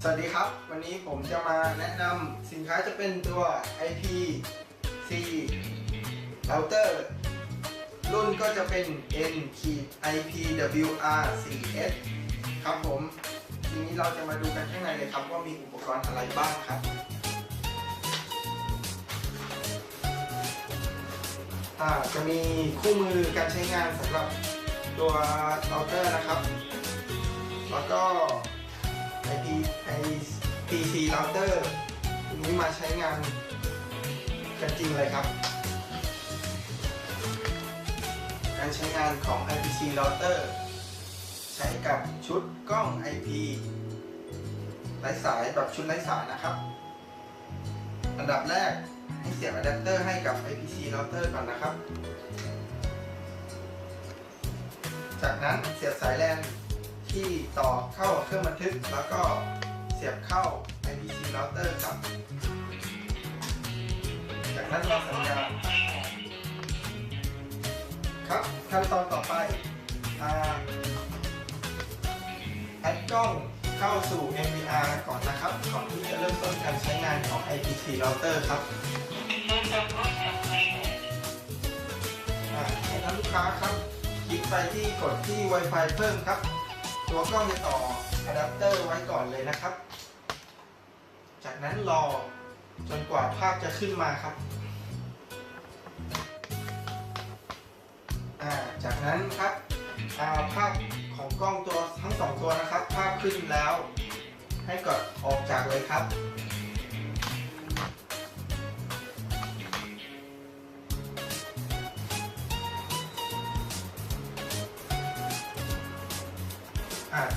สวัสดีครับวันนี้ผมจะมาแนะนำสินค้าจะเป็นตัว IP-C Router รุ่นก็จะเป็น N-IPWR4S ครับผมทีนี้เราจะมาดูกันข้างในเลยครับว่ามีอุปกรณ์อะไรบ้างครับจะมีคู่มือการใช้งานสำหรับตัว Router นะครับแล้วก็IP-C Router ทีนี้มาใช้งานกันจริงเลยครับการใช้งานของ IP-C Router ใช้กับชุดกล้อง IP ไร้สายแบบชุดไร้สายนะครับอันดับแรกให้เสียบอะแดปเตอร์ให้กับ IP-C Router ก่อนนะครับจากนั้นเสียบสายแลนที่ต่อเข้าเครื่องบันทึกแล้วก็เสียบเข้า IP-C Router ครับจากนั้นรอสัญญาณครับขั้นตอนต่อไปแอดกล้องเข้าสู่ NVR ก่อนนะครับก่อนที่จะเริ่มต้นการใช้งานของ IP-C Router ครับให้ท่านลูกค้าครับคลิกไปที่กดที่ Wi-Fi เพิ่มครับตัวกล้องจะต่ออะแดปเตอร์ไว้ก่อนเลยนะครับจากนั้นรอจนกว่าภาพจะขึ้นมาครับจากนั้นครับภาพของกล้องตัวทั้ง2ตัวนะครับภาพขึ้นแล้วให้กดออกจากเลยครับ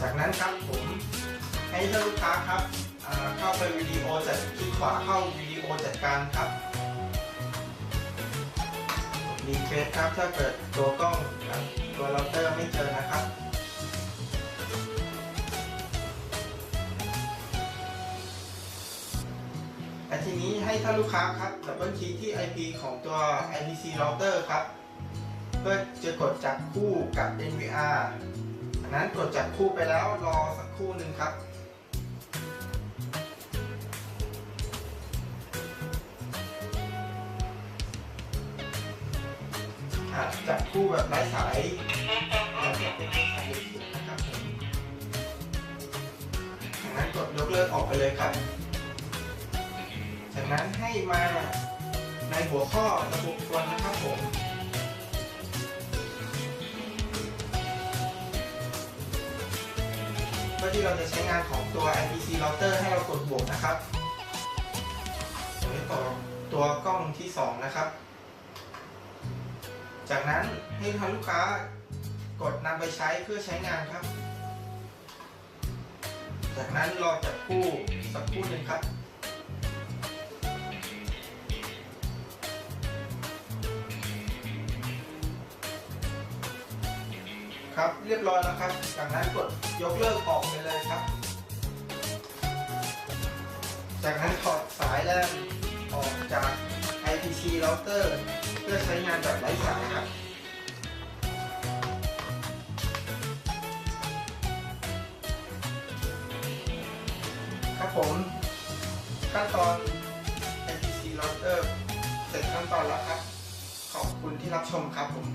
จากนั้นครับผมให้ท่านลูกค้าครับเข้าไปวิดีโอจัดคลิกขวาเข้าวิดีโอจัดการครับรีเฟรชครับถ้าเกิดตัวกล้องกับตัวเราเตอร์ไม่เจอนะครับและทีนี้ให้ท่านลูกค้าครับดับเบิลคลิกที่ IP ของตัว IP-C Router ครับเพื่อจะกดจับคู่กับ NVR อันนั้นกดจับคู่ไปแล้วรอสักครู่หนึ่งครับจับคู่แบบไร้สายเราจะเป็นสายเสียงนะครับผมจากนั้นกดยกเลิกออกไปเลยครับจากนั้นให้มาในหัวข้อระบบกวนนะครับผมเพื่อที่เราจะใช้งานของตัว IP-C Router ให้เรากดบวกนะครับตรงนี้ต่อตัวกล้องที่2นะครับจากนั้นให้ทางลูกค้ากดนำไปใช้เพื่อใช้งานครับจากนั้นรอจับคู่สักครู่หนึ่งครับครับเรียบร้อยแล้วครับจากนั้นกดยกเลิกออกไปเลยครับจากนั้นถอดสายแลนออกจาก IP-C Router เพื่อใช้งานแบบไร้สายครับครับผมขั้นตอน IP-C Router เสร็จขั้นตอนแล้วครับขอบคุณที่รับชมครับผม